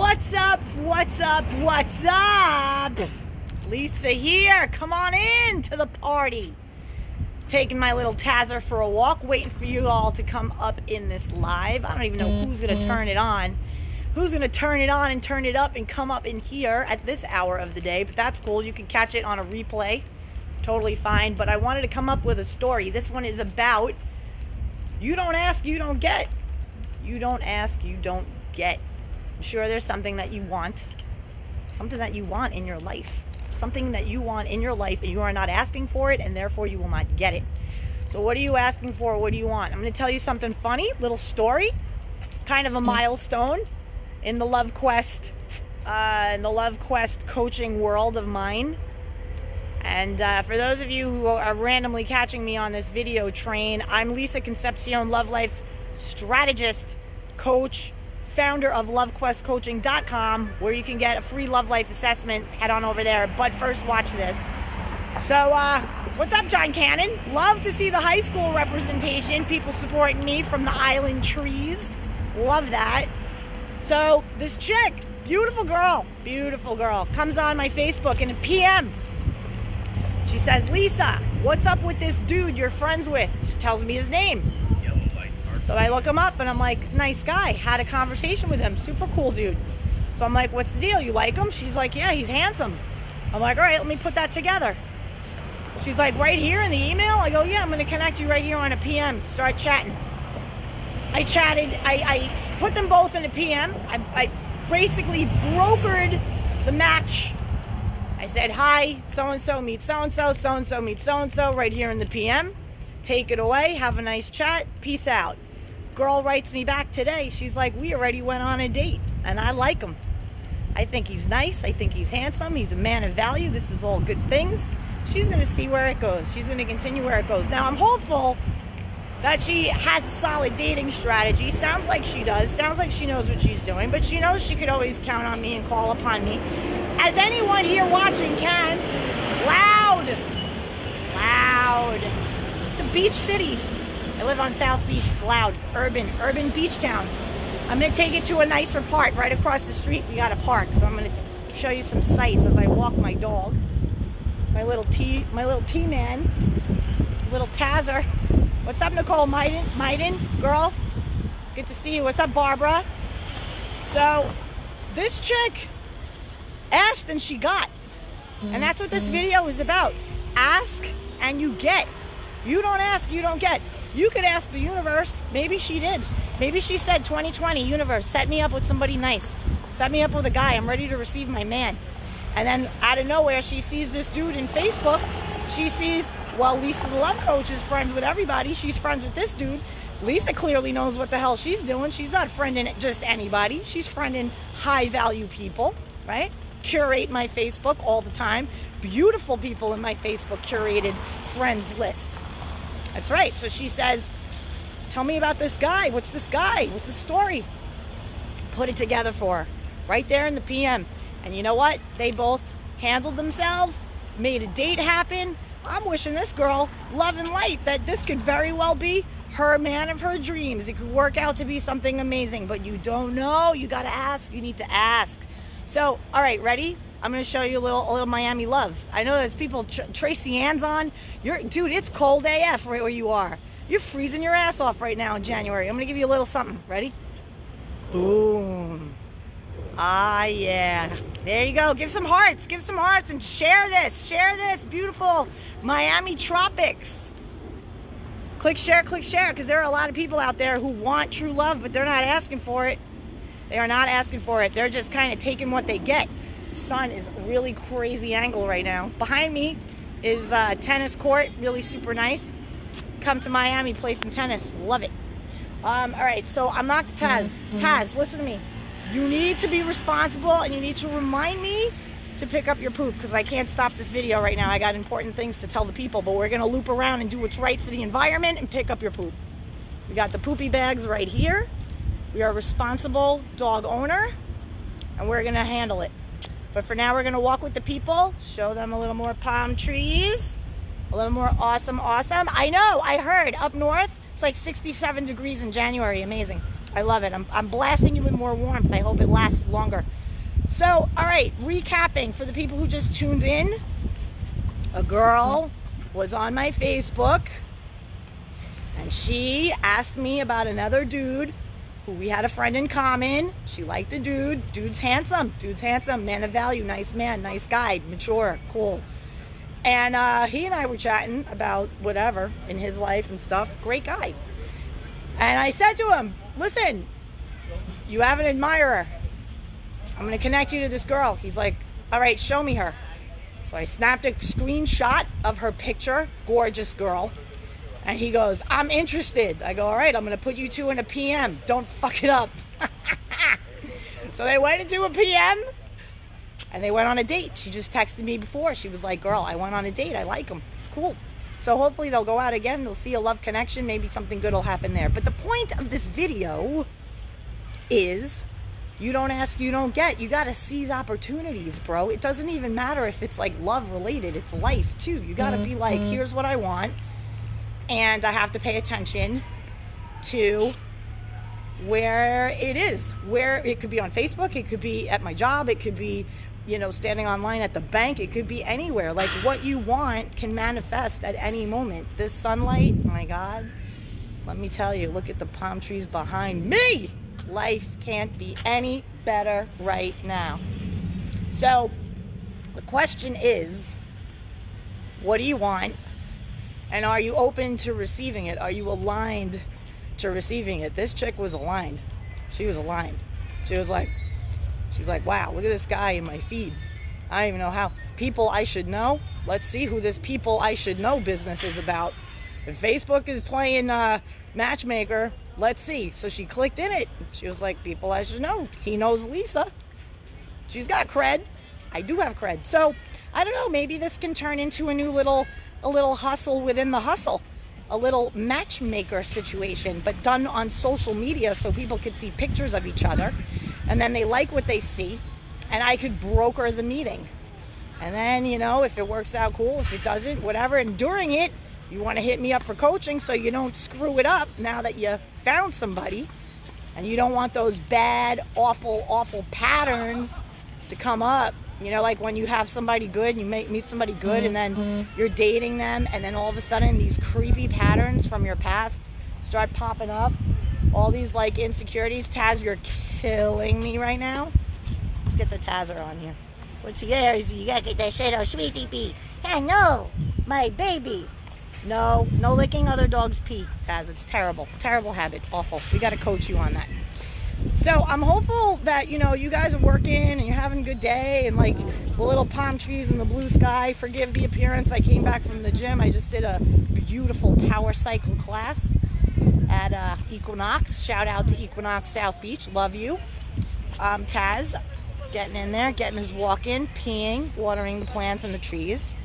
What's up? What's up? What's up? Lisa here. Come on in to the party. Taking my little Tazer for a walk, waiting for you all to come up in this live. I don't even know who's going to turn it on. Who's going to turn it on and turn it up and come up in here at this hour of the day. But that's cool. You can catch it on a replay. Totally fine. But I wanted to come up with a story. This one is about you don't ask, you don't get. You don't ask, you don't get. I'm sure there's something that you want. Something that you want in your life. Something that you want in your life and you are not asking for it, and therefore you will not get it. So what are you asking for? What do you want? I'm going to tell you something funny, little story, kind of a milestone in the Love Quest, coaching world of mine. And for those of you who are randomly catching me on this video train, I'm Lisa Concepcion, love life strategist, coach, founder of LoveQuestCoaching.com, where you can get a free love life assessment. Head on over there. But first, watch this. So, what's up, John Cannon? Love to see the high school representation. People supporting me from the island trees. Love that. So, this chick, beautiful girl, comes on my Facebook in a PM. She says, Lisa, what's up with this dude you're friends with? She tells me his name. So I look him up and I'm like, nice guy. Had a conversation with him. Super cool dude. So I'm like, what's the deal? You like him? She's like, yeah, he's handsome. I'm like, all right, let me put that together. She's like, right here in the email? I go, yeah, I'm going to connect you right here on a PM. Start chatting. I chatted. I put them both in a PM. I basically brokered the match. I said, hi, so-and-so meets so-and-so, so-and-so meets so-and-so right here in the PM. Take it away. Have a nice chat. Peace out. Girl writes me back today. She's like, we already went on a date and I like him. I think he's nice. I think he's handsome. He's a man of value. This is all good things. She's going to see where it goes. She's going to continue where it goes. Now, I'm hopeful that she has a solid dating strategy. Sounds like she does. Sounds like she knows what she's doing. But she knows she could always count on me and call upon me, as anyone here watching can. Loud. It's a beach city. I live on South Beach. It's loud. It's urban beach town. I'm going to take it to a nicer part. Right across the street, we got a park. So I'm going to show you some sights as I walk my dog. My little T-man. Little Tazer. What's up, Nicole Maiden? Girl. Good to see you. What's up, Barbara? So, this chick asked and she got. And that's what this video is about. Ask and you get. You don't ask, you don't get. You could ask the universe. Maybe she did. Maybe she said, 2020, universe, set me up with somebody nice. Set me up with a guy. I'm ready to receive my man. And then out of nowhere, she sees this dude in Facebook. She sees, well, Lisa the Love Coach is friends with everybody. She's friends with this dude. Lisa clearly knows what the hell she's doing. She's not friending just anybody. She's friending high-value people, right? Curate my Facebook all the time. Beautiful people in my Facebook curated friends list. That's right. So she says, tell me about this guy. What's this guy? What's the story? Put it together for her. Right there in the PM. And you know what? They both handled themselves, made a date happen. I'm wishing this girl love and light that this could very well be her man of her dreams. It could work out to be something amazing, but you don't know. You got to ask. You need to ask. So, all right, ready? I'm going to show you a little Miami love. I know there's people, Tracy Ann's on. Dude, it's cold AF right where you are. You're freezing your ass off right now in January. I'm going to give you a little something. Ready? Boom. Ah, yeah. There you go. Give some hearts. Give some hearts and share this. Share this beautiful Miami tropics. Click share, because there are a lot of people out there who want true love, but they're not asking for it. They are not asking for it. They're just kind of taking what they get. The sun is a really crazy angle right now. Behind me is a tennis court, really super nice. Come to Miami, play some tennis. Love it. All right, so I'm not Taz. Taz, listen to me. You need to be responsible and you need to remind me to pick up your poop because I can't stop this video right now. I got important things to tell the people, but we're going to loop around and do what's right for the environment and pick up your poop. We got the poopy bags right here. We are a responsible dog owner and we're going to handle it. But for now, we're going to walk with the people, show them a little more palm trees, a little more awesome. I know, I heard up north, it's like 67 degrees in January. Amazing. I love it. I'm blasting you with more warmth. I hope it lasts longer. So, all right, recapping for the people who just tuned in. A girl was on my Facebook, and she asked me about another dude who we had a friend in common. She liked the dude. Dude's handsome, man of value, nice man, nice guy, mature, cool. And he and I were chatting about whatever in his life and stuff. Great guy. And I said to him, listen, you have an admirer. I'm going to connect you to this girl. He's like, all right, show me her. So I snapped a screenshot of her picture, gorgeous girl. And he goes, I'm interested. I go, all right, I'm going to put you two in a PM. Don't fuck it up. So they went into a PM. And they went on a date. She just texted me before. She was like, girl, I went on a date. I like him. It's cool. So hopefully they'll go out again. They'll see a love connection. Maybe something good will happen there. But the point of this video is you don't ask, you don't get. You got to seize opportunities, bro. It doesn't even matter if it's like love related. It's life too. You got to be like, here's what I want. And I have to pay attention to where it is. Where it could be on Facebook. It could be at my job. It could be, you know, standing online at the bank. It could be anywhere. Like what you want can manifest at any moment. This sunlight, oh my God, let me tell you, look at the palm trees behind me. Life can't be any better right now. So the question is, what do you want? And are you open to receiving it? Are you aligned to receiving it? This chick was aligned. She was aligned. She's like, wow, look at this guy in my feed. I don't even know how. People I should know. Let's see who this people I should know business is about. If Facebook is playing matchmaker, let's see. So she clicked in it. She was like, people I should know. He knows Lisa. She's got cred. I do have cred. So I don't know. Maybe this can turn into a new little hustle within the hustle. A little matchmaker situation, but done on social media so people could see pictures of each other. And then they like what they see, and I could broker the meeting. And then, you know, if it works out, cool. If it doesn't, whatever. And during it, you want to hit me up for coaching so you don't screw it up now that you found somebody. And you don't want those bad, awful patterns to come up. You know, like when you have somebody good, you meet somebody good, and then you're dating them, and then all of a sudden these creepy patterns from your past start popping up. All these like insecurities. Taz, you're killing me right now. Let's get the Tazer on here. What's here? You gotta get that shit out, sweetie pee. Yeah, no, my baby. No licking other dogs' pee, Taz. It's terrible. Terrible habit. Awful. We gotta coach you on that. So I'm hopeful that, you know, you guys are working and you're having a good day, and like the little palm trees and the blue sky. Forgive the appearance. I came back from the gym. I just did a beautiful power cycle class at Equinox. Shout out to Equinox South Beach. Love you. Taz getting in there, getting his walk in, peeing, watering the plants and the trees.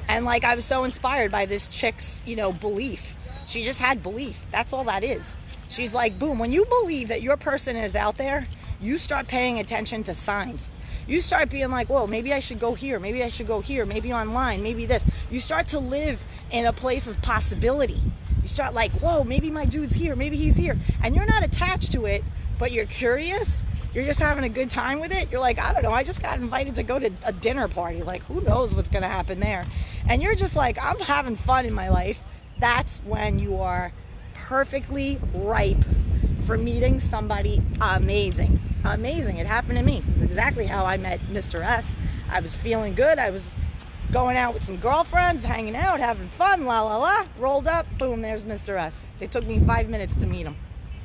And like I was so inspired by this chick's, you know, belief. She just had belief. That's all that is. She's like, boom, when you believe that your person is out there, you start paying attention to signs. You start being like, whoa, maybe I should go here. Maybe I should go here. Maybe online. Maybe this. You start to live in a place of possibility. You start like, whoa, maybe my dude's here. Maybe he's here. And you're not attached to it, but you're curious. You're just having a good time with it. You're like, I don't know. I just got invited to go to a dinner party. Like, who knows what's going to happen there? And you're just like, I'm having fun in my life. That's when you are perfectly ripe for meeting somebody amazing. Amazing. It happened to me. It's exactly how I met Mr. S. I was feeling good. I was going out with some girlfriends, hanging out, having fun, la la la. Rolled up, boom, there's Mr. S. It took me 5 minutes to meet him.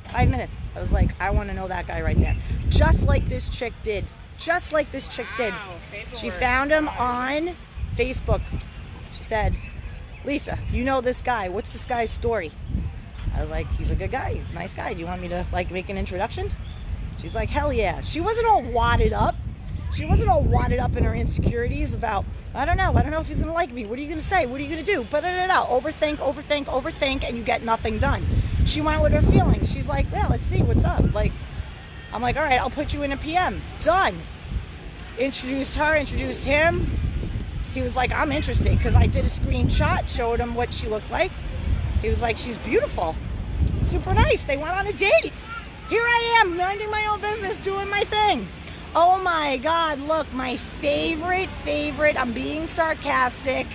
5 minutes. I was like, I want to know that guy right there. Just like this chick did. Just like this chick did. She found him on Facebook. She said, Lisa, you know this guy. What's this guy's story? I was like, he's a good guy. He's a nice guy. Do you want me to like make an introduction? She's like, hell yeah. She wasn't all wadded up. She wasn't all wadded up in her insecurities about, I don't know if he's going to like me. What are you going to say? What are you going to do? But overthink, and you get nothing done. She went with her feelings. She's like, yeah, let's see what's up. Like, I'm like, all right, I'll put you in a PM. Done. Introduced her, introduced him. He was like, I'm interested, because I did a screenshot, showed him what she looked like. He was like, she's beautiful. Super nice. They went on a date. Here I am, minding my own business, doing my thing. Oh my God, look, my favorite, I'm being sarcastic,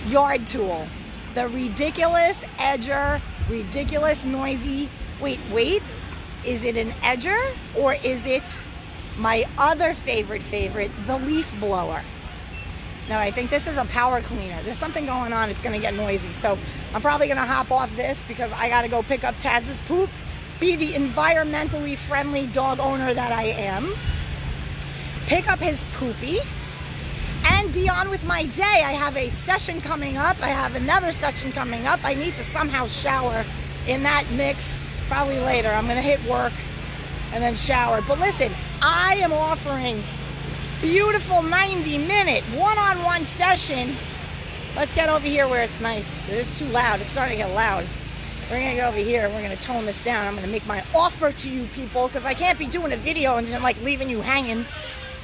yard tool. The ridiculous edger, ridiculous noisy, wait, is it an edger or is it my other favorite, the leaf blower? No, I think this is a power cleaner. There's something going on, it's gonna get noisy. So I'm probably gonna hop off this because I gotta go pick up Taz's poop, be the environmentally friendly dog owner that I am, pick up his poopy, and be on with my day. I have a session coming up. I have another session coming up. I need to somehow shower in that mix. Probably later. I'm going to hit work and then shower. But listen, I am offering beautiful 90-minute one-on-one session. Let's get over here where it's nice. It's too loud. It's starting to get loud. We're going to get over here. We're going to tone this down. I'm going to make my offer to you people because I can't be doing a video and just like leaving you hanging.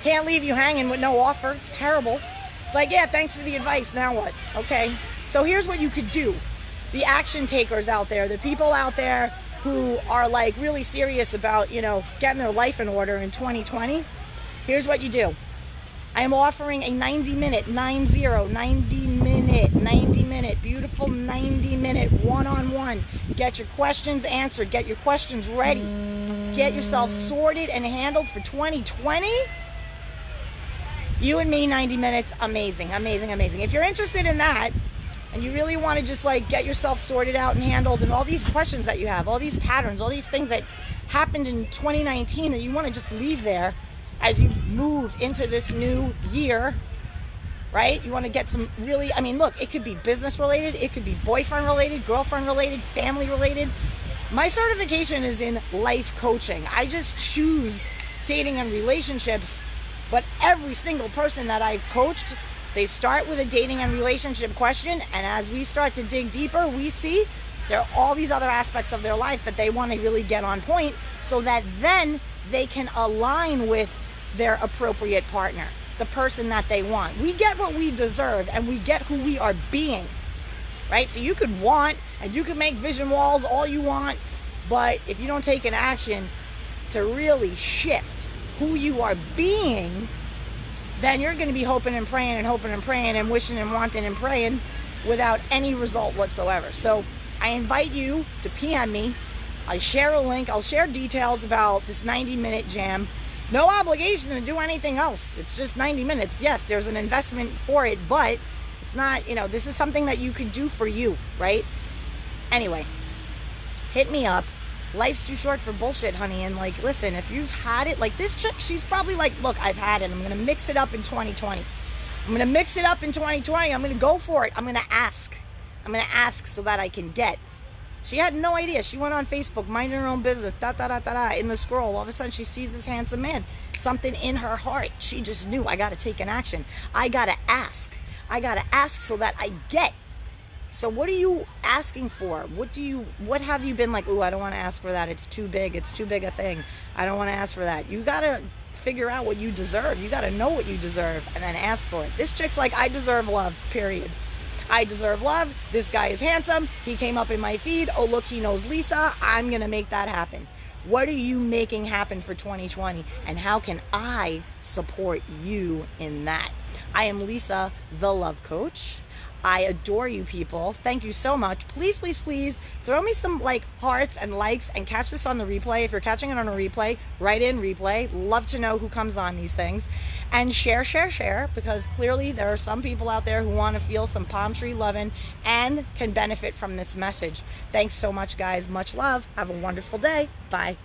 Can't leave you hanging with no offer. Terrible. It's like, yeah, thanks for the advice. Now what? Okay. So here's what you could do. The action takers out there, the people out there who are like really serious about, you know, getting their life in order in 2020. Here's what you do. I am offering a 90-minute, 90-minute, beautiful 90-minute one-on-one. Get your questions answered. Get your questions ready. Get yourself sorted and handled for 2020. You and me, 90 minutes, amazing, amazing, amazing. If you're interested in that, and you really want to just like get yourself sorted out and handled, and all these questions that you have, all these patterns, all these things that happened in 2019 that you want to just leave there as you move into this new year, right? You want to get some really, I mean, look, it could be business related, it could be boyfriend related, girlfriend related, family related. My certification is in life coaching. I just choose dating and relationships. But every single person that I've coached, they start with a dating and relationship question, and as we start to dig deeper, we see there are all these other aspects of their life that they want to really get on point so that then they can align with their appropriate partner, the person that they want. We get what we deserve, and we get who we are being, right? So you could want, and you can make vision walls all you want, but if you don't take an action to really shift who you are being, then you're going to be hoping and praying and wishing and wanting and praying without any result whatsoever. So I invite you to PM me. I share a link. I'll share details about this 90-minute jam. No obligation to do anything else. It's just 90 minutes. Yes, there's an investment for it, but it's not, you know, this is something that you could do for you, right? Anyway, hit me up. Life's too short for bullshit, honey. And like, listen, if you've had it, like this chick, she's probably like, look, I've had it. I'm going to mix it up in 2020. I'm going to mix it up in 2020. I'm going to go for it. I'm going to ask. I'm going to ask so that I can get. She had no idea. She went on Facebook, minding her own business, in the scroll. All of a sudden, she sees this handsome man. Something in her heart. She just knew, I got to take an action. I got to ask. I got to ask so that I get. So what are you asking for? What have you been like, ooh, I don't want to ask for that. It's too big. It's too big a thing. I don't want to ask for that. You got to figure out what you deserve. You got to know what you deserve and then ask for it. This chick's like, I deserve love, period. I deserve love. This guy is handsome. He came up in my feed. Oh, look, he knows Lisa. I'm going to make that happen. What are you making happen for 2020? And how can I support you in that? I am Lisa, the Love Coach. I adore you people. Thank you so much. Please, please, please throw me some like hearts and likes and catch this on the replay. If you're catching it on a replay, write in replay. Love to know who comes on these things. And share, because clearly there are some people out there who want to feel some palm tree loving and can benefit from this message. Thanks so much, guys. Much love. Have a wonderful day. Bye.